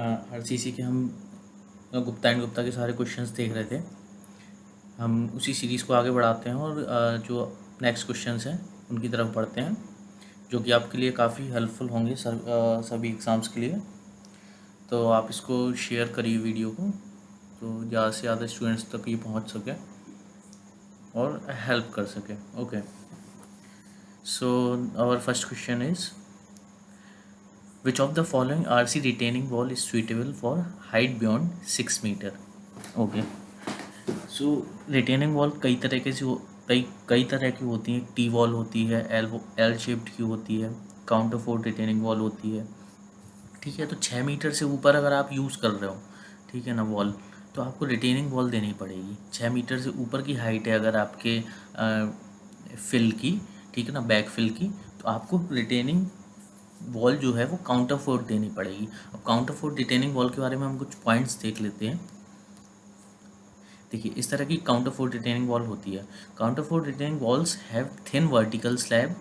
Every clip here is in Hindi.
आरसीसी के हम गुप्ता एंड गुप्ता के सारे क्वेश्चंस देख रहे थे। हम उसी सीरीज़ को आगे बढ़ाते हैं और जो नेक्स्ट क्वेश्चंस हैं उनकी तरफ बढ़ते हैं, जो कि आपके लिए काफ़ी हेल्पफुल होंगे सभी एग्ज़ाम्स के लिए। तो आप इसको शेयर करिए वीडियो को, तो ज़्यादा से ज़्यादा स्टूडेंट्स तक ये पहुंच सके और हेल्प कर सके। Okay, so our first question is which of the following RC retaining wall is suitable for height beyond 6 metre. Okay, so retaining wall कई तरह की होती हैं। टी वॉल होती है, एल शेप्ड की होती है, काउंटर फोर्ट रिटेनिंग वॉल होती है। ठीक है, तो 6 मीटर से ऊपर अगर आप यूज़ कर रहे हो, ठीक है ना, वॉल, तो आपको रिटेनिंग वॉल देनी पड़ेगी। 6 मीटर से ऊपर की हाइट है अगर आपके फिल की, ठीक है ना, बैक फिल की, तो आपको रिटेनिंग वॉल जो है वो काउंटर फोर्ट देनी पड़ेगी। अब काउंटर फोर्ट रिटेनिंग वॉल के बारे में हम कुछ पॉइंट्स देख लेते हैं। देखिए, इस तरह की काउंटर फोर्ट रिटेनिंग वॉल होती है। Counterfort retaining walls have thin vertical slab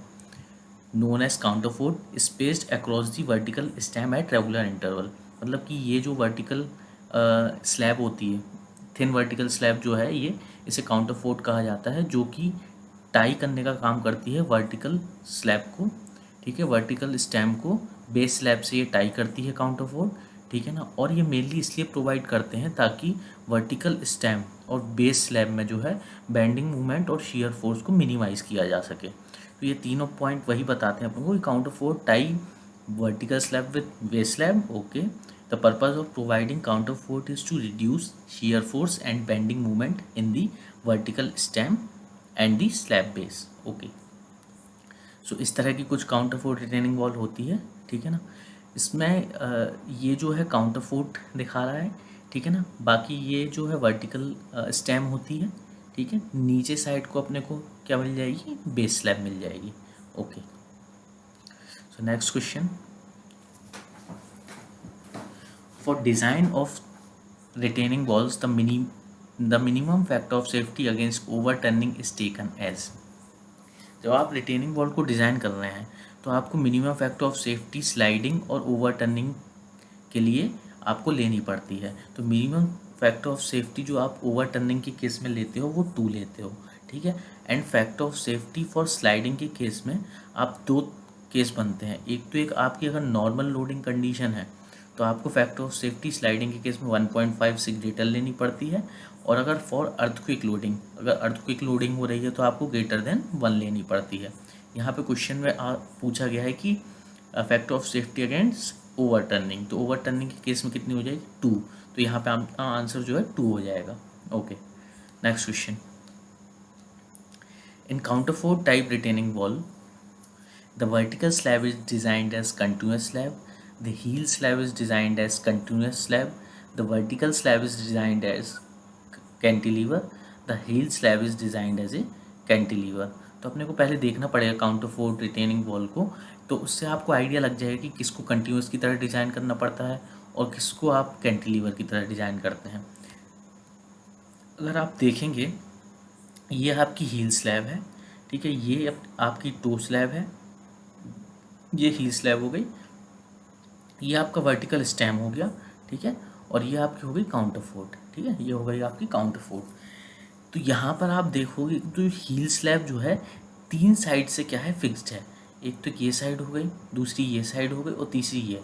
known as counterfort spaced across the vertical stem at regular interval. मतलब कि ये जो वर्टिकल स्लैब होती है, थिन वर्टिकल स्लैब जो है, ये इसे काउंटर फोर्ट कहा जाता है, जो कि टाई करने का काम करती है वर्टिकल स्लैब को। ठीक है, वर्टिकल स्टैम को बेस स्लैब से ये टाई करती है काउंटर फोर्ट, ठीक है ना। और ये मेनली इसलिए प्रोवाइड करते हैं ताकि वर्टिकल स्टैम और बेस स्लैब में जो है बेंडिंग मूवमेंट और शियर फोर्स को मिनिमाइज किया जा सके। तो ये तीनों पॉइंट वही बताते हैं अपन को कि counterfort tie vertical slab with base slab. Okay, the purpose of providing counterfort is to reduce shear force and bending movement in the vertical stem and the slab base. Okay, so इस तरह की कुछ काउंटर फोर्ट रिटेनिंग वॉल होती है, ठीक है ना। इसमें ये जो है काउंटर फोर्ट दिखा रहा है, ठीक है ना। बाकी ये जो है वर्टिकल स्टेम होती है, ठीक है। नीचे साइड को अपने को क्या मिल जाएगी, बेस स्लैब मिल जाएगी। Okay, so next question, for design of retaining walls the minimum factor of safety against overturning is taken as. जब आप रिटेनिंग वॉल को डिज़ाइन कर रहे हैं तो आपको minimum factor of safety sliding और ओवर टर्निंग के लिए आपको लेनी पड़ती है। तो मिनिमम फैक्टर ऑफ सेफ्टी जो आप ओवर टर्निंग के केस में लेते हो वो 2 लेते हो, ठीक है। And factor of safety for sliding के केस में आप 2 केस बनते हैं। एक तो एक आपकी अगर नॉर्मल लोडिंग कंडीशन है तो आपको फैक्टर ऑफ सेफ्टी स्लाइडिंग के केस में 1.5 से ग्रेटर लेनी पड़ती है, और अगर फॉर अर्थक्वेक लोडिंग, अगर अर्थक्वेक लोडिंग हो रही है तो आपको ग्रेटर देन 1 लेनी पड़ती है। यहाँ पे क्वेश्चन में पूछा गया है कि factor of safety against over turning, तो ओवर टर्निंग के केस में कितनी हो जाएगी, 2। तो यहाँ पे आपका आंसर जो है 2 हो जाएगा। Okay, next question, in counter fort type retaining wall the vertical slab is designed as continuous slab, the heel slab is designed as continuous slab, the vertical slab is designed as cantilever, the heel slab is designed as a cantilever। तो अपने को पहले देखना पड़ेगा काउंटर फोर्ट रिटेनिंग वॉल को, तो उससे आपको आइडिया लग जाएगा कि किसको कंटिन्यूस की तरह डिज़ाइन करना पड़ता है और किसको आप कैंटिलीवर की तरह डिज़ाइन करते हैं। अगर आप देखेंगे, ये आपकी हील स्लैब है, ठीक है, ये आपकी टो स्लैब है, ये हील स्लैब हो गई, ये आपका वर्टिकल स्टैम हो गया, ठीक है, और ये आपकी हो गई काउंटर फोर्ट, ठीक है, ये हो गई आपकी काउंटर फोर्ट। तो यहाँ पर आप देखोगे तो हील स्लैब जो है 3 साइड से क्या है, फिक्स्ड है। एक तो ये साइड हो गई, दूसरी ये साइड हो गई और तीसरी ये।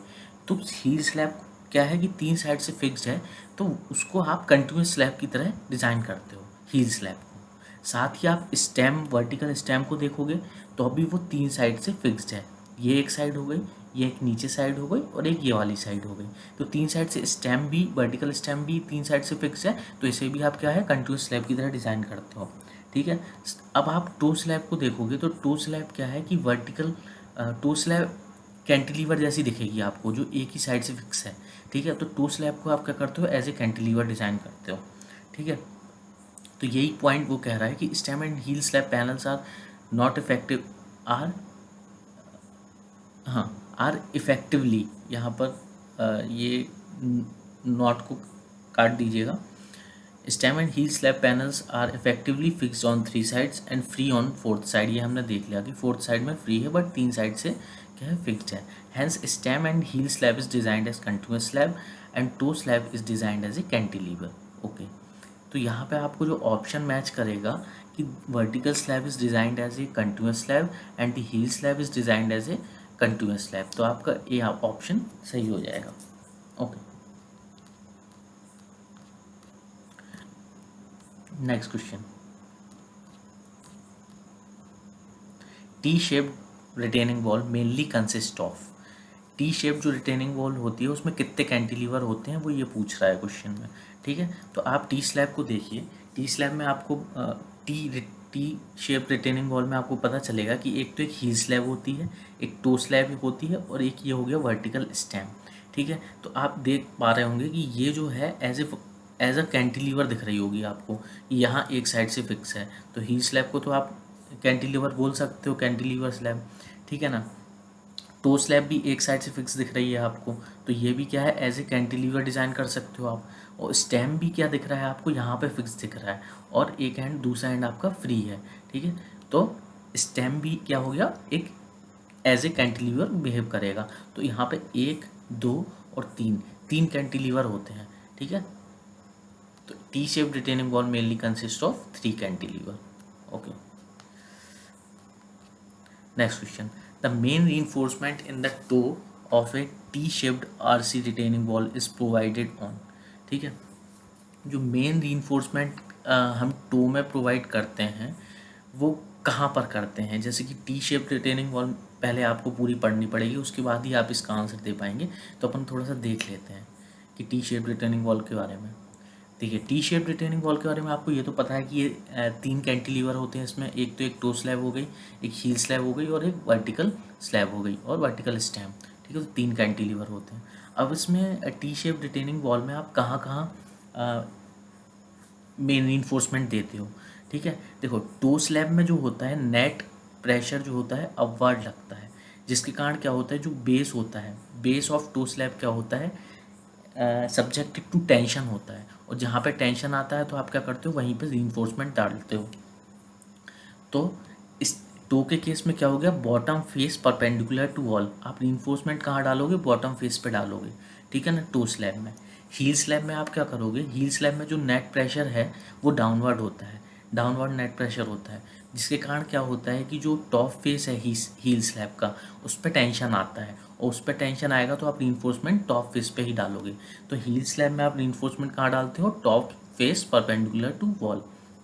तो हील स्लैब क्या है कि 3 साइड से फिक्स्ड है, तो उसको आप कंटिन्यूस स्लैब की तरह डिज़ाइन करते हो हील स्लैब को। साथ ही आप स्टैम, वर्टिकल स्टैम को देखोगे तो अभी वो 3 साइड से फिक्स्ड है। ये एक साइड हो गई, ये एक नीचे साइड हो गई और एक ये वाली साइड हो गई। तो 3 साइड से स्टैम भी, वर्टिकल स्टैम भी 3 साइड से फिक्स है, तो इसे भी आप क्या है, कंटिन्यूस स्लैब की तरह डिज़ाइन करते हो, ठीक है। अब आप टो स्लैब को देखोगे तो टो स्लैब क्या है कि वर्टिकल टो स्लैब कैंटिलीवर जैसी दिखेगी आपको, जो एक ही साइड से फिक्स है, ठीक है। तो टो स्लैब को आप क्या करते हो, एज ए कैंटिलीवर डिज़ाइन करते हो, ठीक है। तो यही पॉइंट वो कह रहा है कि stem and heel slab panels are not effective, are effectively, यहाँ पर ये नॉट को काट दीजिएगा, stem and heel slab panels are effectively fixed on 3 sides and free on 4th side. ये हमने देख लिया कि 4th साइड में फ्री है बट 3 साइड से क्या है, फिक्स्ड है। Hence stem and heel slab is designed as continuous slab and toe slab is designed as a cantilever. Okay, तो यहाँ पे आपको जो ऑप्शन मैच करेगा कि vertical slab is designed as a continuous slab and the heel slab is designed as a continuous slab, तो आपका ये ऑप्शन सही हो जाएगा। Okay, next question. T shaped retaining wall mainly consist of. T shape जो रिटेनिंग वॉल होती है उसमें कितने कैंटिलीवर होते हैं वो ये पूछ रहा है क्वेश्चन में। ठीक है, तो आप टी स्लैब को देखिए। टी स्लैब में आपको टी शेप रिटेनिंग वॉल में आपको पता चलेगा कि एक तो एक हील स्लैब होती है, एक टो स्लैब होती है और एक ये हो गया वर्टिकल स्टैम। ठीक है, तो आप देख पा रहे होंगे कि ये जो है एज अ कैंटिलीवर दिख रही होगी आपको, यहाँ एक साइड से फिक्स है। तो हील स्लैब को तो आप कैंटिलीवर बोल सकते हो, कैंटिलीवर स्लैब। ठीक है ना, टो स्लैब भी एक साइड से फिक्स दिख रही है आपको, तो ये भी क्या है, एज ए कैंटिलीवर डिज़ाइन कर सकते हो आप। और स्टेम भी क्या दिख रहा है आपको, यहाँ पे फिक्स दिख रहा है और एक एंड दूसरा एंड आपका फ्री है। ठीक है, तो स्टेम भी क्या हो गया, एक एज ए कैंटिलीवर बिहेव करेगा। तो यहाँ पे 1, 2 और 3 कैंटिलीवर होते हैं। ठीक है, तो T shape retaining wall mainly consist of 3 cantilever. Okay, next question. The main reinforcement in the toe of a T-shaped RC retaining wall is provided on। ठीक है, जो मेन reinforcement हम टो में प्रोवाइड करते हैं वो कहाँ पर करते हैं। जैसे कि टी शेप रिटेनिंग वॉल पहले आपको पूरी पढ़नी पड़ेगी, उसके बाद ही आप इसका आंसर दे पाएंगे। तो अपन थोड़ा सा देख लेते हैं कि टी शेप रिटेनिंग वॉल के बारे में। देखिए, टी शेप रिटेनिंग वॉल के बारे में आपको ये तो पता है कि ये 3 कैंटिलीवर होते हैं इसमें। एक तो एक टो स्लैब हो गई, एक हील स्लैब हो गई और एक वर्टिकल स्लैब हो गई और वर्टिकल स्टैम। ठीक है, तो 3 कैंटिलीवर होते हैं। अब इसमें टी शेप रिटेनिंग वॉल में आप कहाँ कहाँ मेन रीइंफोर्समेंट देते हो। ठीक है, देखो टो स्लैब में जो होता है नेट प्रेशर जो होता है अपवर्ड लगता है, जिसके कारण क्या होता है, जो बेस होता है, बेस ऑफ टो स्लैब क्या होता है, सब्जेक्टेड टू टेंशन होता है। और जहाँ पे टेंशन आता है तो आप क्या करते हो, वहीं पे रीइंफोर्समेंट डालते हो। तो इस टो के केस में क्या हो गया, bottom face perpendicular to wall. आप रीइंफोर्समेंट कहाँ डालोगे, बॉटम फेस पे डालोगे। ठीक है ना, टो स्लैब में। हील स्लैब में आप क्या करोगे, हील स्लैब में जो नेट प्रेशर है वो डाउनवर्ड होता है, डाउनवर्ड नेट प्रेशर होता है, जिसके कारण क्या होता है कि जो टॉप फेस है हील स्लैब का, उस पर टेंशन आता है और उस पर टेंशन आएगा तो आप रीइंफोर्समेंट टॉप फेस पे ही डालोगे। तो हील स्लैब में आप रीइंफोर्समेंट कहाँ डालते हो, top face perpendicular to wall.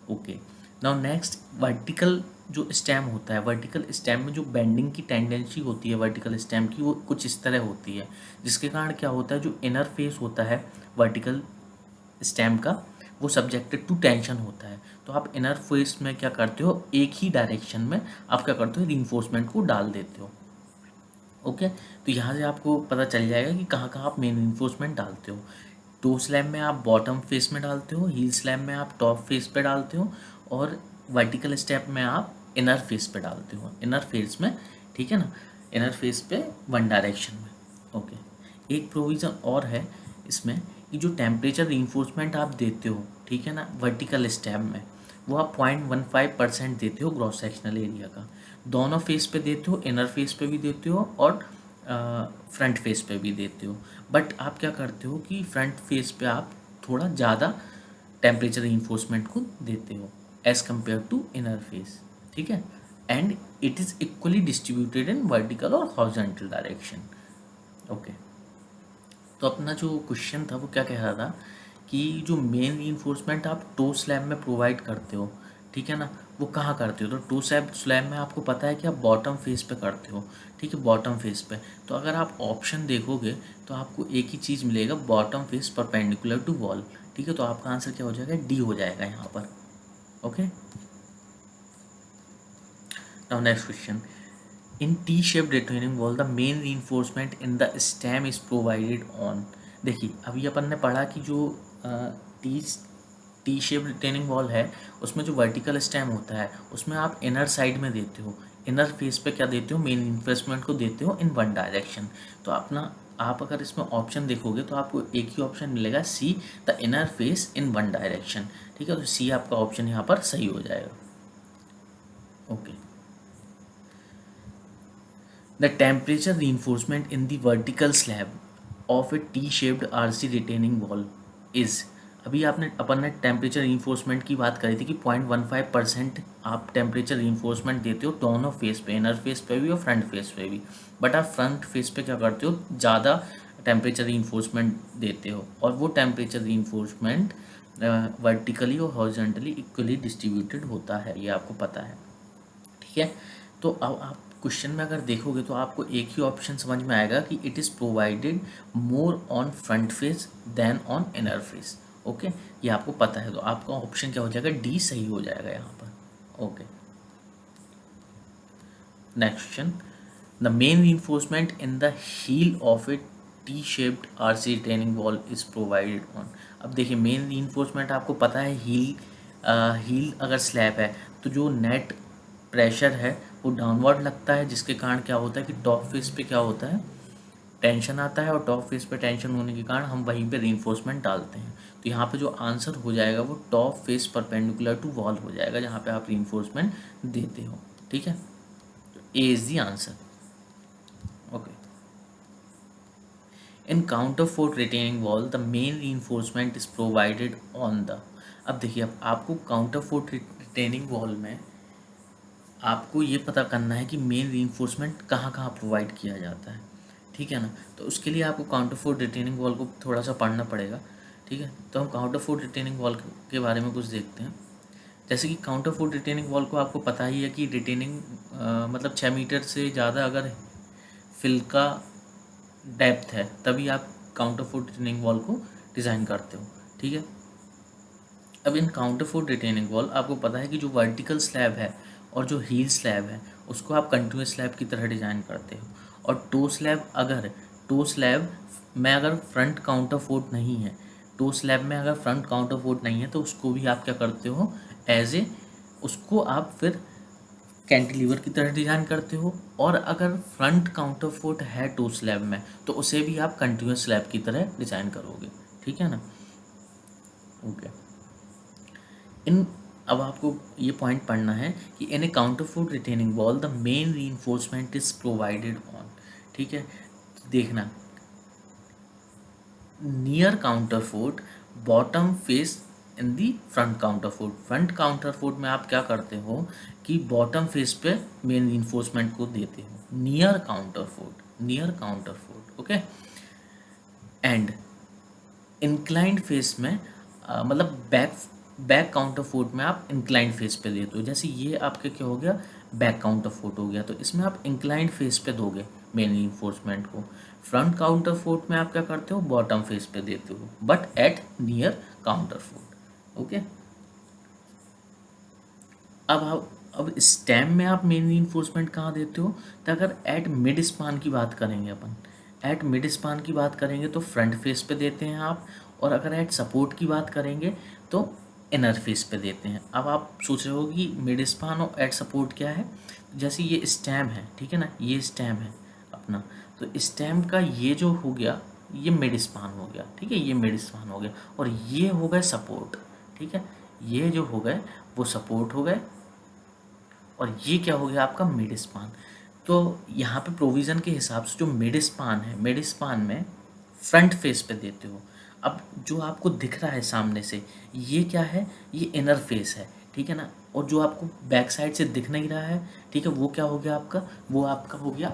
Okay, now next, vertical जो स्टेम होता है, वर्टिकल स्टेम में जो बेंडिंग की टेंडेंसी होती है वर्टिकल स्टेम की, वो कुछ इस तरह होती है, जिसके कारण क्या होता है, जो इनर फेस होता है वर्टिकल स्टेम का वो सब्जेक्टेड टू टेंशन होता है। तो आप इनर फेस में क्या करते हो, एक ही डायरेक्शन में आप क्या करते हो, रीइंफोर्समेंट को डाल देते हो। ओके, तो यहाँ से आपको पता चल जाएगा कि कहाँ कहाँ आप मेन रीइंफोर्समेंट डालते हो। टो स्लैब में आप बॉटम फेस में डालते हो, हील स्लैब में आप टॉप फेस पे डालते हो और वर्टिकल स्टेप में आप इनर फेस पे डालते हो, इनर फेस में। ठीक है ना, इनर फेस पे वन डायरेक्शन में। ओके, एक प्रोविज़न और है इसमें कि जो टेम्परेचर रीइंफोर्समेंट आप देते हो, ठीक है ना, वर्टिकल स्टेप में, वो आप 0.15% देते हो ग्रॉस सेक्शनल एरिया का। दोनों फेस पे देते हो, इनर फेस पे भी देते हो और फ्रंट फेस पे भी देते हो। बट आप क्या करते हो कि फ्रंट फेस पे आप थोड़ा ज़्यादा टेम्परेचर रीइंफोर्समेंट को देते हो as compare to inner face. ठीक है, and it is equally distributed in vertical और हॉरिजॉन्टल डायरेक्शन। ओके, तो अपना जो क्वेश्चन था वो क्या कह रहा था कि जो मेन रीइंफोर्समेंट आप टो स्लैब में प्रोवाइड करते हो, ठीक है ना, वो कहाँ करते हो। तो टो स्लैब में आपको पता है कि आप बॉटम फेस पे करते हो। ठीक है, बॉटम फेस पे। तो अगर आप ऑप्शन देखोगे तो आपको एक ही चीज़ मिलेगा, bottom face perpendicular to wall. ठीक है, तो आपका आंसर क्या हो जाएगा, डी हो जाएगा यहाँ पर। Okay, now next question. In T shape retaining wall the main reinforcement in the stem is provided on. देखिए, अभी अपन ने पढ़ा कि जो टी शेप रिटेनिंग वॉल है उसमें जो वर्टिकल स्टेम होता है उसमें आप इनर साइड में देते हो, इनर फेस पे क्या देते हो, मेन रीइंफोर्समेंट को देते हो इन वन डायरेक्शन। तो अपना आप अगर इसमें ऑप्शन देखोगे तो आपको एक ही ऑप्शन मिलेगा, see the inner face in one direction. ठीक है, तो सी आपका ऑप्शन यहाँ पर सही हो जाएगा। Okay, the temperature reinforcement in the vertical slab of a T shaped RC retaining wall is. अभी अपन ने टेम्परेचर reinforcement की बात करी थी कि 0.15% आप टेम्परेचर reinforcement देते हो दोनों फेस पे, इनर फेस पे भी और फ्रंट फेस पे भी। बट आप फ्रंट फेस पे क्या करते हो, ज़्यादा टेम्परेचर reinforcement देते हो, और वो टेम्परेचर reinforcement वर्टिकली और हॉरिजॉन्टली इक्वली डिस्ट्रीब्यूटेड होता है, ये आपको पता है। ठीक है, तो अब आप क्वेश्चन में अगर देखोगे तो आपको एक ही ऑप्शन समझ में आएगा कि it is provided more on front face then on inner face. Okay, ये आपको पता है, तो आपका ऑप्शन क्या हो जाएगा, डी सही हो जाएगा यहाँ पर। Okay, next question, the main reinforcement in the heel of a T shaped RC retaining wall is provided on. अब देखिए, मेन reinforcement आपको पता है, हील अगर स्लैब है तो जो नेट प्रेशर है वो डाउनवर्ड लगता है, जिसके कारण क्या होता है कि टॉप फेस पे क्या होता है, टेंशन आता है, और टॉप फेस पे टेंशन होने के कारण हम वहीं पे reinforcement डालते हैं। तो यहाँ पे जो आंसर हो जाएगा वो top face perpendicular to wall हो जाएगा, जहाँ पे आप reinforcement देते हो। ठीक है, A is the answer. Okay, in counterfort retaining wall the main reinforcement is provided on the. अब देखिए, अब आपको काउंटर फोर्ट रिटेनिंग वॉल में आपको ये पता करना है कि मेन reinforcement कहाँ कहाँ प्रोवाइड किया जाता है। ठीक है ना, तो उसके लिए आपको काउंटर फोर्ट रिटेनिंग वॉल को थोड़ा सा पढ़ना पड़ेगा। ठीक है, तो हम काउंटर फोर्ट रिटेनिंग वॉल के बारे में कुछ देखते हैं। जैसे कि काउंटर फोर्ट रिटेनिंग वॉल को आपको पता ही है कि रिटेनिंग मतलब 6 मीटर से ज़्यादा अगर फिल का डेप्थ है तभी आप काउंटर फोर्ट रिटेनिंग वॉल को डिज़ाइन करते हो। ठीक है, अब इन काउंटर फोर्ट रिटेनिंग वॉल आपको पता है कि जो वर्टिकल स्लैब है और जो हील स्लैब है उसको आप कंटिन्यूस स्लैब की तरह डिज़ाइन करते हो, और टो स्लैब में अगर फ्रंट काउंटर फोर्ट नहीं है, टो स्लैब में अगर फ्रंट काउंटर फोर्ट नहीं है तो उसको भी आप क्या करते हो, एज ए उसको आप फिर कैंटिलीवर की तरह डिज़ाइन करते हो, और अगर फ्रंट काउंटर फोर्ट है टो स्लैब में तो उसे भी आप कंटिन्यूस स्लैब की तरह डिज़ाइन करोगे। ठीक है ना। ओके, इन अब आपको ये पॉइंट पढ़ना है कि in a counterfort retaining wall the main reinforcement is provided on. ठीक है, देखना, near counterfort bottom face in the front counterfort. Front counterfort में आप क्या करते हो कि बॉटम फेस पे मेन reinforcement को देते हो, near counterfort. Okay, and inclined face में मतलब बैक काउंटर फोर्ट में आप इंक्लाइंड फेस पे देते हो। जैसे ये आपके क्या हो गया, बैक काउंटर फोर्ट हो गया, तो इसमें आप इंक्लाइंड फेस पे दोगे मेन reinforcement को। फ्रंट काउंटर फोर्ट में आप क्या करते हो, बॉटम फेस पे देते हो, but at near counterfort. Okay, अब स्टेम में आप मेन reinforcement कहाँ देते हो, तो अगर एट मिड स्पान की बात करेंगे अपन, एट मिड स्पान की बात करेंगे तो फ्रंट फेस पे देते हैं आप, और अगर एट सपोर्ट की बात करेंगे तो इनर फेस पे देते हैं। अब आप सोच रहे हो कि मिड स्पान और एट सपोर्ट क्या है, जैसे ये स्टेम है, ठीक है ना, ये स्टेम है अपना, तो स्टेम का ये जो हो गया ये मिड स्पान हो गया। ठीक है, ये मिड स्पान हो गया, और ये हो गए सपोर्ट। ठीक है, ये जो हो गए वो सपोर्ट हो गए, और ये क्या हो गया आपका मिड स्पान। तो यहाँ पे प्रोविज़न के हिसाब से जो मिड स्पान है, मिड स्पान में फ्रंट फेस पे देते हो। अब जो आपको दिख रहा है सामने से, ये क्या है, ये इनर फेस है। ठीक है ना, और जो आपको बैक साइड से दिख नहीं रहा है, ठीक है, वो क्या हो गया आपका, वो आपका हो गया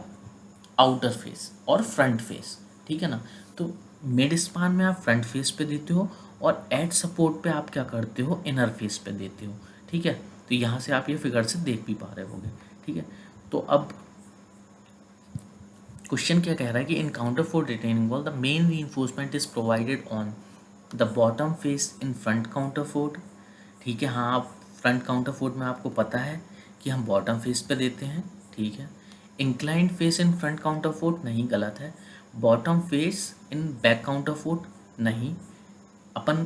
आउटर फेस और फ्रंट फेस। ठीक है ना, तो मिड स्पान में आप फ्रंट फेस पे देते हो, और एट सपोर्ट पे आप क्या करते हो, इनर फेस पे देते हो। ठीक है, तो यहाँ से आप ये फिगर से देख भी पा रहे होंगे। ठीक है, तो अब क्वेश्चन क्या कह रहा है कि इन counterfort retaining wall the main reinforcement is provided on the bottom face in front counter fort. ठीक है, हाँ, आप फ्रंट काउंटर फोर्ट में आपको पता है कि हम बॉटम फेस पे देते हैं। ठीक है, inclined face in front counterfort नहीं, गलत है। Bottom face in back counterfort नहीं, अपन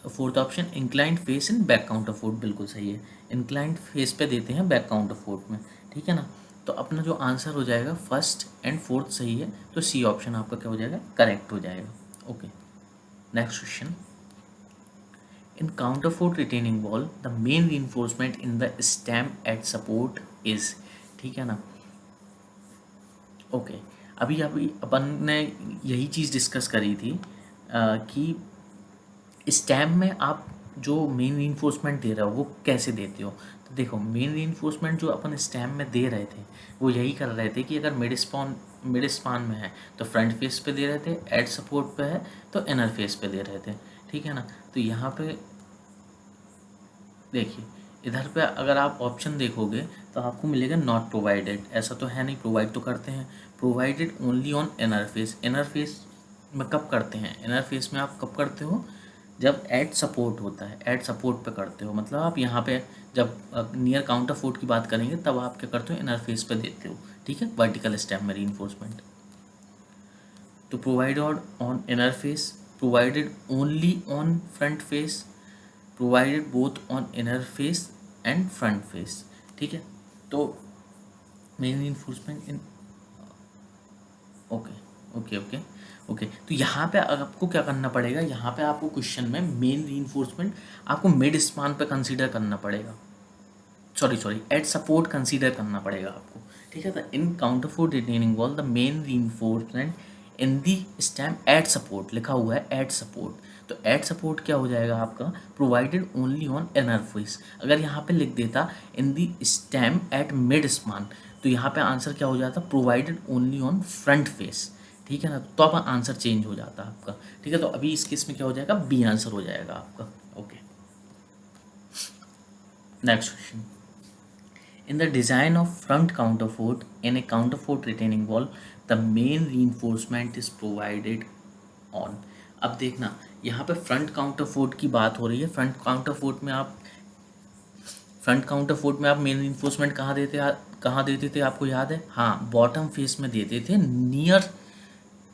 fourth option inclined face in back counterfort बिल्कुल सही है, इंक्लाइंड फेस पे देते हैं बैक काउंटर फोर्ट में। ठीक है ना, तो अपना जो आंसर हो जाएगा फर्स्ट एंड फोर्थ सही है, तो सी ऑप्शन आपका क्या हो जाएगा, करेक्ट हो जाएगा। Okay, next question. In counterfort retaining wall, the main reinforcement in the stem at support is, ठीक है ना। ओके, अभी अभी अपन ने यही चीज़ डिस्कस करी थी कि स्टेम में आप जो मेन रीइंफोर्समेंट दे रहे हो वो कैसे देते हो। तो देखो, मेन रीइंफोर्समेंट जो अपन स्टेम में दे रहे थे वो यही कर रहे थे कि अगर मिड स्पान में है तो फ्रंट फेस पे दे रहे थे, एड सपोर्ट पे है तो इनर फेस पे दे रहे थे, ठीक है ना। तो यहाँ पे देखिए, इधर पे अगर आप ऑप्शन देखोगे तो आपको मिलेगा नॉट प्रोवाइडेड, ऐसा तो है नहीं, प्रोवाइड तो करते हैं। Provided only on inner face, inner face में कब करते हैं, इनर फेस में आप कब करते हो, जब एड सपोर्ट होता है, एड सपोर्ट पे करते हो, मतलब आप यहाँ पे जब नियर काउंटर फोर्ट की बात करेंगे तब आप क्या करते हो, इनर फेस पे देते हो, ठीक है, वर्टिकल स्टेम में रीइंफोर्समेंट। तो provided on inner face, provided only on front face, provided both on inner face and front face, ठीक है। तो मेन रीइंफोर्समेंट इन, ओके ओके ओके ओके, तो यहाँ पे आपको क्या करना पड़ेगा, यहाँ पे आपको क्वेश्चन में मेन रीइंफोर्समेंट आपको मिड स्पान पे कंसीडर करना पड़ेगा, सॉरी एट सपोर्ट कंसीडर करना पड़ेगा आपको, ठीक है। तो in counterfort retaining wall the main reinforcement in the stem at support, लिखा हुआ है एट सपोर्ट, तो एट सपोर्ट क्या हो जाएगा आपका, provided only on inner face. अगर यहाँ पे लिख देता in the stem at mid span, तो यहाँ पे आंसर क्या हो जाता, provided only on front face, ठीक है ना। तो अब आंसर चेंज हो जाता है आपका, ठीक है। तो अभी इस केस में क्या हो जाएगा, बी आंसर हो जाएगा आपका। Okay, next question. In the design of front counterfort in a counterfort retaining wall, the main reinforcement is provided on। अब देखना, यहाँ पे फ्रंट काउंटरफोर्ट की बात हो रही है। फ्रंट काउंटरफोर्ट में आप मेन रीइंफोर्समेंट कहाँ देते थे, आपको याद है, हाँ, बॉटम फेस में देते थे,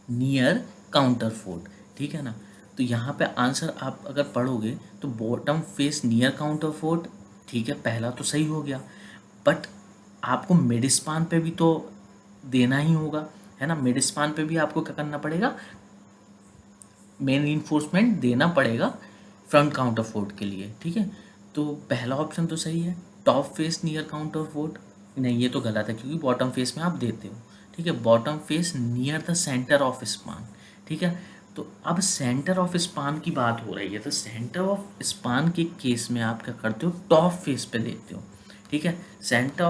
नियर काउंटरफोर्ट, ठीक है ना। तो यहाँ पे आंसर आप अगर पढ़ोगे तो बॉटम फेस नियर काउंटरफोर्ट, ठीक है, पहला तो सही हो गया, बट आपको मिड स्पान पे भी तो देना ही होगा, है ना। मिड स्पान पे भी आपको क्या करना पड़ेगा, मेन रीइंफोर्समेंट देना पड़ेगा फ्रंट काउंटर फोर्ट के लिए, ठीक है। तो पहला ऑप्शन तो सही है, top face near counterfort, नहीं ये तो गलत है क्योंकि बॉटम फेस में आप देते हो, ठीक है, bottom face near the centre of span, ठीक है। तो अब सेंटर ऑफ स्पान की बात हो रही है, तो सेंटर ऑफ स्पान के केस में आप क्या करते हो, टॉप फेस पे देते हो, ठीक है। सेंटर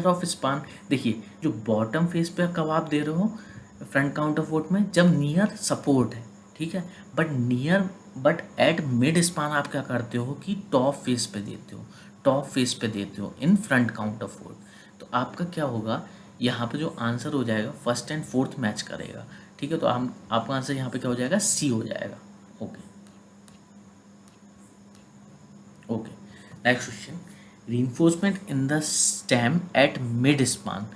ऑफ स्पान, देखिए जो बॉटम फेस पे कब आप दे रहे हो फ्रंट काउंटर फोर्ट में, जब नियर सपोर्ट है, ठीक है, बट एट मिड स्पान आप क्या करते हो कि टॉप फेस पे देते हो इन फ्रंट काउंटर फोर्ट। तो आपका क्या होगा, यहाँ पे जो आंसर हो जाएगा फर्स्ट एंड फोर्थ मैच करेगा, ठीक है। तो हम आपका आंसर यहाँ पे क्या हो जाएगा, सी हो जाएगा। Okay okay, next question. Reinforcement in the stem at mid span.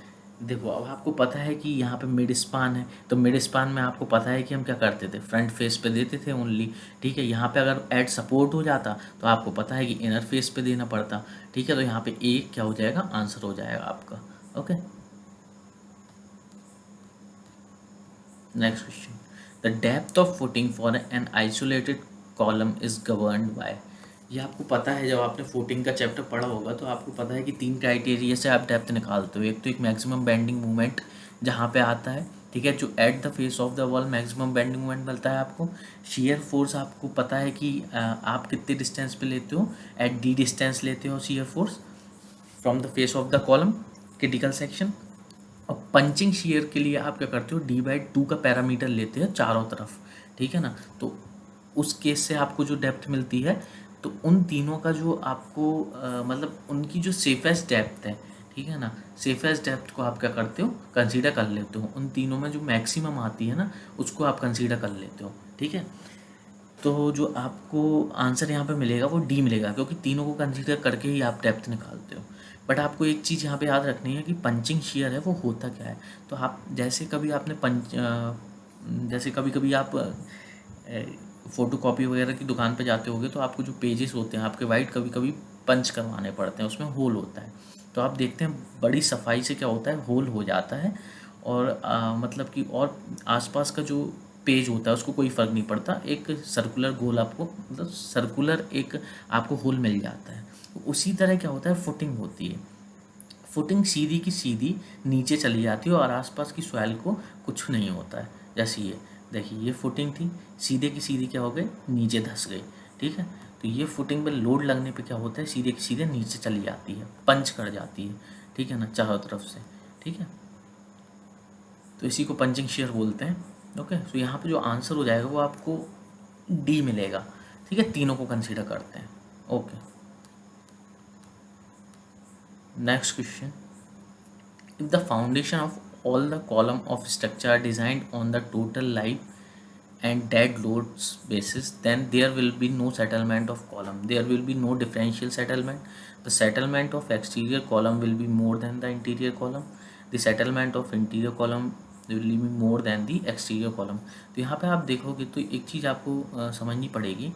देखो, अब आपको पता है कि यहाँ पे मिड स्पान है, तो मिड स्पान में आपको पता है कि हम क्या करते थे, फ्रंट फेस पे देते थे ओनली, ठीक है। यहाँ पे अगर एट सपोर्ट हो जाता तो आपको पता है कि इनर फेस पे देना पड़ता, ठीक है। तो यहाँ पे ए क्या हो जाएगा, आंसर हो जाएगा आपका। Okay, next question. The depth of footing for an isolated column is governed bye. ये आपको पता है, जब आपने फुटिंग का चैप्टर पढ़ा होगा तो आपको पता है कि 3 क्राइटेरिया से आप डेप्थ निकालते हो। एक तो एक मैक्सिमम बेंडिंग मूवमेंट जहाँ पे आता है, ठीक है, जो eight the face of the wall maximum bending movement मिलता है आपको। शेयर फोर्स आपको पता है कि आप कितने डिस्टेंस पे लेते हो, एट डी डिस्टेंस लेते हो shear force from the face of the column, critical section. और पंचिंग शेयर के लिए आप क्या करते हो, D/2 का पैरामीटर लेते हैं चारों तरफ, ठीक है ना। तो उस केस से आपको जो डेप्थ मिलती है, तो उन तीनों का जो आपको मतलब उनकी जो सेफेस्ट डेप्थ है, ठीक है ना, सेफेस्ट डेप्थ को आप क्या करते हो, कंसीडर कर लेते हो। उन तीनों में जो मैक्सिमम आती है ना, उसको आप कंसीडर कर लेते हो, ठीक है। तो जो आपको आंसर यहाँ पे मिलेगा वो डी मिलेगा, क्योंकि तीनों को कंसीडर करके ही आप डेप्थ निकालते हो। बट आपको एक चीज़ यहाँ पे याद रखनी है कि पंचिंग शेयर है वो होता क्या है। तो आप जैसे कभी आपने जैसे कभी कभी आप फ़ोटो कॉपी वगैरह की दुकान पे जाते होगे तो आपको जो पेजेस होते हैं आपके वाइट, कभी कभी पंच करवाने पड़ते हैं, उसमें होल होता है। तो आप देखते हैं बड़ी सफाई से क्या होता है, होल हो जाता है और मतलब कि और आसपास का जो पेज होता है उसको कोई फ़र्क नहीं पड़ता, एक सर्कुलर गोल आपको मतलब सर्कुलर एक आपको होल मिल जाता है। तो उसी तरह क्या होता है, फुटिंग होती है। फुटिंग सीधी की सीधी नीचे चली जाती है और आसपास की सॉइल को कुछ नहीं होता है। जैसे ये देखिए, ये फुटिंग थी, सीधे की सीधी क्या हो गई, नीचे धंस गई। ठीक है, तो ये फुटिंग पर लोड लगने पे क्या होता है, सीधे की सीधे नीचे चली जाती है, पंच कर जाती है। ठीक है ना, चारों तरफ से। ठीक है, तो इसी को पंचिंग शेयर बोलते हैं। ओके, तो यहाँ पे जो आंसर हो जाएगा वो आपको डी मिलेगा। ठीक है, तीनों को कंसीडर करते हैं। Okay, next question. If the foundation of all the column of structure are designed on the total live and dead loads basis, then there will be no settlement of column. There will be no differential settlement. The settlement of exterior column will be more than the interior column. The settlement of interior column will be more than the exterior column. तो यहाँ पे आप देखोगे तो एक चीज़ आपको समझनी पड़ेगी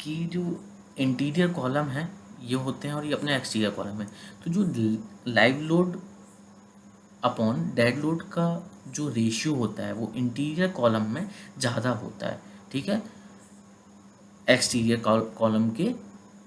कि जो इंटीरियर कॉलम है ये होते हैं और ये अपने एक्सटीरियर कॉलम है। तो जो live load upon dead load का जो रेशियो होता है वो इंटीरियर कॉलम में ज़्यादा होता है। ठीक है, एक्सटीरियर कॉलम के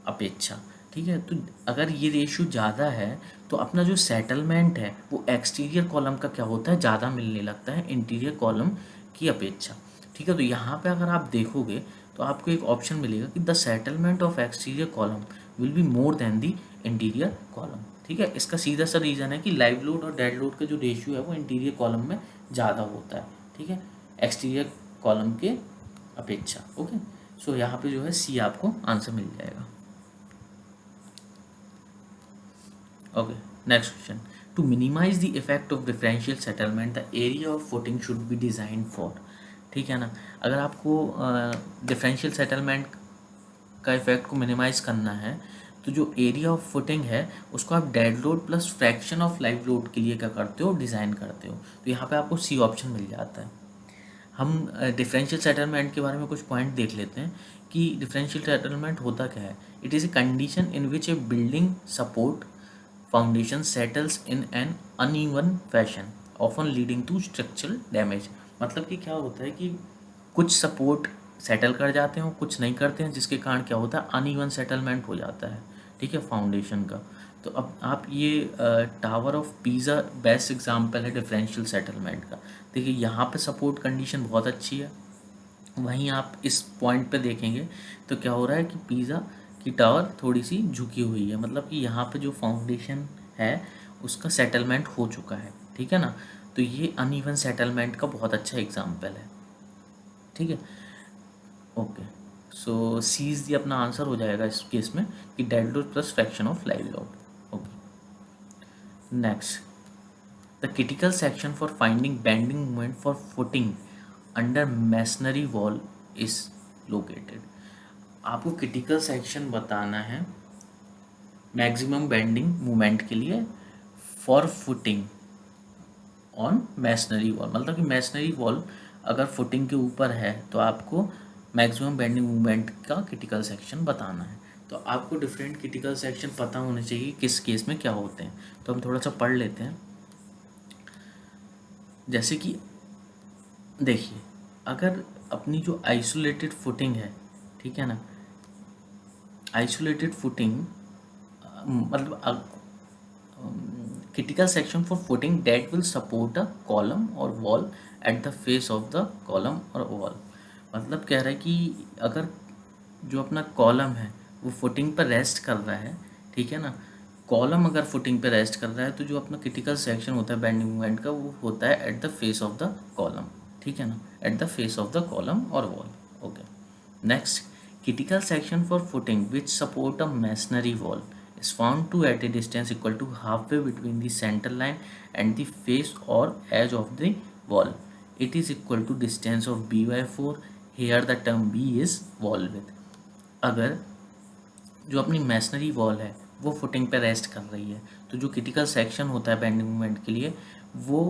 अपेक्षा। ठीक है, तो अगर ये रेशियो ज़्यादा है तो अपना जो सेटलमेंट है वो एक्सटीरियर कॉलम का क्या होता है, ज़्यादा मिलने लगता है इंटीरियर कॉलम की अपेक्षा। ठीक है, तो यहाँ पे अगर आप देखोगे तो आपको एक ऑप्शन मिलेगा कि the settlement of exterior column will be more than the interior column. ठीक है, इसका सीधा सा रीज़न है कि लाइव लोड और डेड लोड का जो रेशियो है वो इंटीरियर कॉलम में ज़्यादा होता है। ठीक है, एक्सटीरियर कॉलम के अपेक्षा। ओके, सो यहाँ पे जो है सी आपको आंसर मिल जाएगा। Okay, next question. To minimise the effect of differential settlement the area of footing should be design for. ठीक है ना, अगर आपको डिफरेंशियल सेटलमेंट का इफेक्ट को मिनिमाइज करना है तो जो एरिया ऑफ फुटिंग है उसको आप dead load plus fraction of live load के लिए क्या करते हो, डिज़ाइन करते हो। तो यहाँ पे आपको सी ऑप्शन मिल जाता है। हम डिफरेंशियल सेटलमेंट के बारे में कुछ पॉइंट देख लेते हैं कि डिफरेंशियल सेटलमेंट होता क्या है। It is a condition in which a building support foundation settles in an uneven fashion often leading to structural damage. मतलब कि क्या होता है कि कुछ सपोर्ट सेटल कर जाते हैं और कुछ नहीं करते हैं, जिसके कारण क्या होता है, अनइवन सेटलमेंट हो जाता है। ठीक है, फाउंडेशन का। तो अब आप ये tower of pizza best example है डिफरेंशियल सेटलमेंट का। देखिए यहाँ पे सपोर्ट कंडीशन बहुत अच्छी है, वहीं आप इस पॉइंट पे देखेंगे तो क्या हो रहा है कि पीज़ा की टावर थोड़ी सी झुकी हुई है, मतलब कि यहाँ पे जो फाउंडेशन है उसका सेटलमेंट हो चुका है। ठीक है ना, तो ये अनइवन सेटलमेंट का बहुत अच्छा एग्जांपल है। ठीक है, ओके, सो सीज दी अपना आंसर हो जाएगा इस केस में कि dead load plus fraction of live load. Okay, next. The critical section for finding bending moment for footing under masonry wall is located. आपको क्रिटिकल सेक्शन बताना है मैक्सिमम बेंडिंग मोमेंट के लिए for footing on masonry wall. मतलब कि मैसनरी वॉल अगर फुटिंग के ऊपर है तो आपको मैक्सिमम बेंडिंग मोमेंट का क्रिटिकल सेक्शन बताना है। तो आपको डिफरेंट क्रिटिकल सेक्शन पता होने चाहिए किस केस में क्या होते हैं। तो हम थोड़ा सा पढ़ लेते हैं। जैसे कि देखिए, अगर अपनी जो आइसोलेटेड फुटिंग है, ठीक है ना, आइसोलेटेड फुटिंग मतलब critical section for footing that will support a column or wall at the face of the column or wall। मतलब कह रहा है कि अगर जो अपना कॉलम है वो फुटिंग पर रेस्ट कर रहा है, ठीक है ना, कॉलम अगर फुटिंग पर रेस्ट कर रहा है तो जो अपना क्रिटिकल सेक्शन होता है बेंडिंग मोमेंट का वो होता है at the face of the column. ठीक है ना, at the face of the column और wall. Okay, next. Critical section for footing which support a masonry wall is found to at a distance equal to halfway between the center line and the face or edge of the wall. It is equal to distance of b by 4. Here the term b is wall width। अगर जो अपनी मैसनरी वॉल है वो फुटिंग पे रेस्ट कर रही है तो जो क्रिटिकल सेक्शन होता है बेंडिंग मोमेंट के लिए वो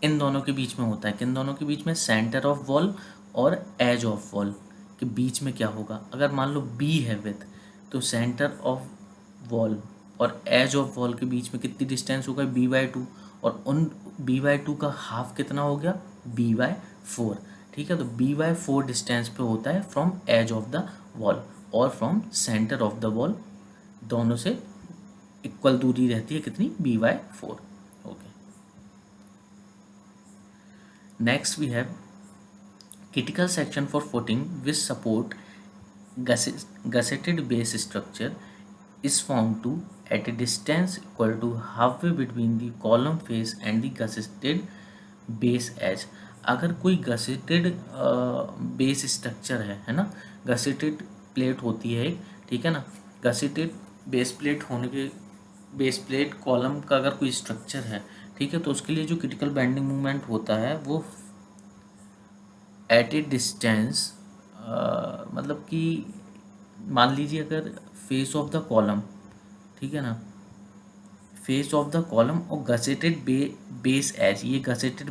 इन दोनों के बीच में होता है। किन दोनों के बीच में, सेंटर ऑफ वॉल और एज ऑफ वॉल के बीच में क्या होगा, अगर मान लो बी है विथ तो सेंटर ऑफ वॉल और एज ऑफ वॉल के बीच में कितनी डिस्टेंस होगा, b/2, और उन b/2 का हाफ कितना हो गया, b/4। ठीक है, तो b/4 डिस्टेंस पे होता है from edge of the wall और from centre of the wall, दोनों से इक्वल दूरी रहती है कितनी, b/4। Okay, next we have critical section for footing which support gusseted base structure is found to at a distance equal to halfway between the column face and the gusseted base edge। अगर कोई गसेटेड बेस स्ट्रक्चर है ना, गसेटेड प्लेट होती है एक, ठीक है ना, गसेटेड बेस प्लेट होने के, बेस प्लेट कॉलम का अगर कोई स्ट्रक्चर है, ठीक है, तो उसके लिए जो क्रिटिकल बेंडिंग मूवमेंट होता है वो एट ए डिस्टेंस, मतलब कि मान लीजिए अगर फेस ऑफ द कॉलम, ठीक है ना, फेस ऑफ द कॉलम और गसेटेड बेस एज, ये गसेटेड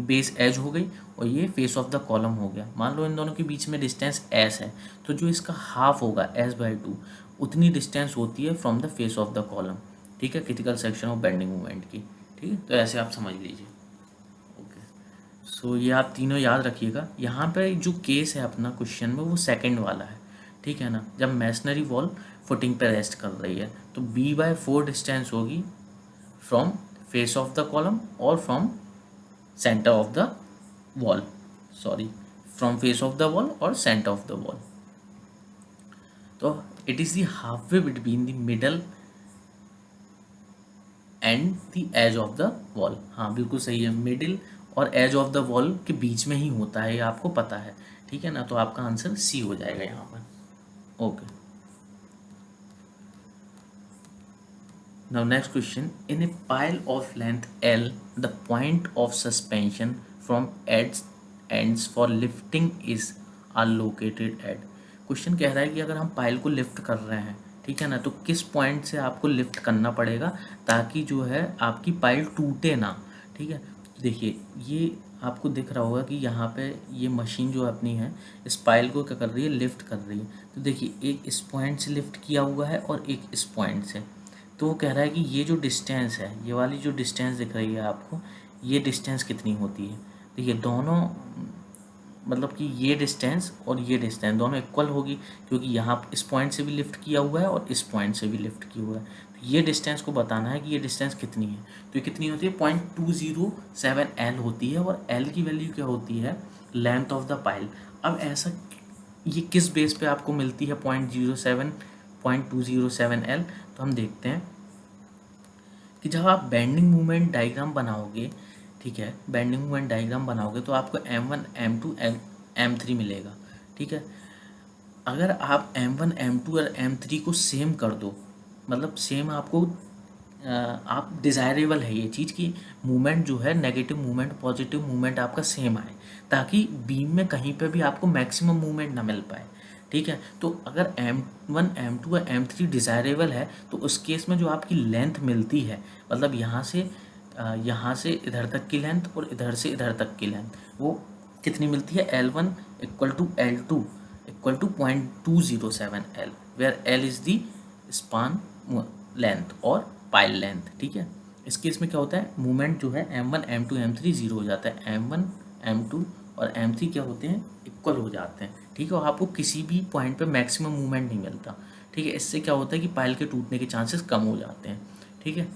बेस एज हो गई और ये फेस ऑफ द कॉलम हो गया। मान लो इन दोनों के बीच में डिस्टेंस एस है, तो जो इसका हाफ होगा s/2, उतनी डिस्टेंस होती है from the face of the column. ठीक है, critical section of bending movement की। ठीक है, तो ऐसे आप समझ लीजिए। ओके, सो ये आप तीनों याद रखिएगा। यहाँ पे जो केस है अपना क्वेश्चन में वो सेकंड वाला है, ठीक है ना, जब मैसनरी वॉल फुटिंग पे रेस्ट कर रही है तो b/4 डिस्टेंस होगी from face of the column और from centre of the wall, sorry, from face of the wall और सेंटर ऑफ द वॉल। तो it is the halfway between the middle and the edge of the wall. हाँ बिल्कुल सही है, मिडिल और एज ऑफ द वॉल के बीच में ही होता है, ये आपको पता है। ठीक है ना, तो आपका आंसर सी हो जाएगा यहाँ पर। Okay, now next question, in a pile of length L the point of suspension from ends for lifting is are located at। Question कह रहा है कि अगर हम पाइल को लिफ्ट कर रहे हैं, ठीक है ना, तो किस पॉइंट से आपको लिफ्ट करना पड़ेगा ताकि जो है आपकी पाइल टूटे ना। ठीक है, देखिए ये आपको दिख रहा होगा कि यहाँ पे ये मशीन जो अपनी है इस पाइल को क्या कर रही है, लिफ्ट कर रही है। तो देखिए एक इस पॉइंट से लिफ्ट किया हुआ है और एक इस पॉइंट से। तो वो कह रहा है कि ये जो डिस्टेंस है, ये वाली जो डिस्टेंस दिख रही है आपको, ये डिस्टेंस कितनी होती है। देखिए दोनों, मतलब कि ये डिस्टेंस और ये डिस्टेंस दोनों इक्वल होगी, क्योंकि यहाँ इस पॉइंट से भी लिफ्ट किया हुआ है और इस पॉइंट से भी लिफ्ट किया हुआ है। तो ये डिस्टेंस को बताना है कि ये डिस्टेंस कितनी है। तो ये कितनी होती है, 0.207 L होती है, और L की वैल्यू क्या होती है, लेंथ ऑफ द पाइल। अब ऐसा ये किस बेस पे आपको मिलती है 0.207 L, तो हम देखते हैं कि जब आप बेंडिंग मूवमेंट डायग्राम बनाओगे, ठीक है, बेंडिंग मूवमेंट डायग्राम बनाओगे तो आपको M1 M2 M3 मिलेगा। ठीक है, अगर आप M1 M2 और M3 को सेम कर दो, मतलब सेम आपको आप डिज़ायरेबल है ये चीज़ कि मूवमेंट जो है, नेगेटिव मूवमेंट पॉजिटिव मूवमेंट आपका सेम आए, ताकि बीम में कहीं पे भी आपको मैक्सिमम मूवमेंट ना मिल पाए। ठीक है, तो अगर M1 M2 और M3 डिज़ायरेबल है तो उस केस में जो आपकी लेंथ मिलती है, मतलब यहाँ से इधर तक की लेंथ और इधर से इधर तक की लेंथ, वो कितनी मिलती है, L1 = L2 = 0.207 L, where L is the span length और पाइल लेंथ। ठीक है, इस केस में क्या होता है, मूवमेंट जो है M1 M2 M3 0 हो जाता है, M1 M2 और M3 क्या होते हैं, इक्वल हो जाते हैं। ठीक है, और आपको किसी भी पॉइंट पे मैक्सिमम मूवमेंट नहीं मिलता। ठीक है, इससे क्या होता है कि पाइल के टूटने के चांसेस कम हो जाते हैं। ठीक है,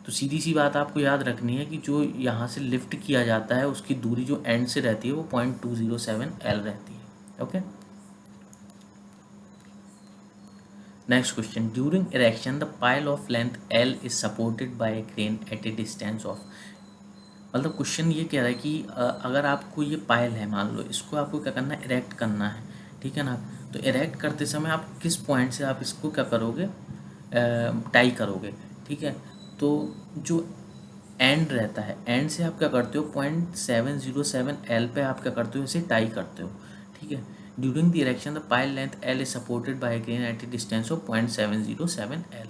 तो सीधी सी बात आपको याद रखनी है कि जो यहाँ से लिफ्ट किया जाता है उसकी दूरी जो एंड से रहती है वो 0.207 L रहती है। Okay, next question, during erection the pile of length L is supported by a crane at a distance of. मतलब क्वेश्चन ये कह रहा है कि अगर आपको ये पाइल है, मान लो इसको आपको क्या करना है, इरेक्ट करना है। ठीक है ना, तो इरेक्ट करते समय आप किस पॉइंट से आप इसको क्या करोगे, टाई करोगे। ठीक है, तो जो एंड रहता है, एंड से आप क्या करते हो, 0.707 L पे आप क्या करते हो, इसे टाई करते हो। ठीक है, during the erection the pile length L is supported by a crane at a distance of 0.707 L।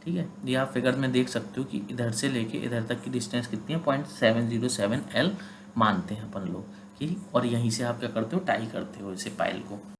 ठीक है, ये आप फिगर में देख सकते हो कि इधर से लेके इधर तक की डिस्टेंस कितनी है, 0.707 L मानते हैं अपन लोग। ठीक, और यहीं से आप क्या करते हो, टाई करते हो इसे पाइल को।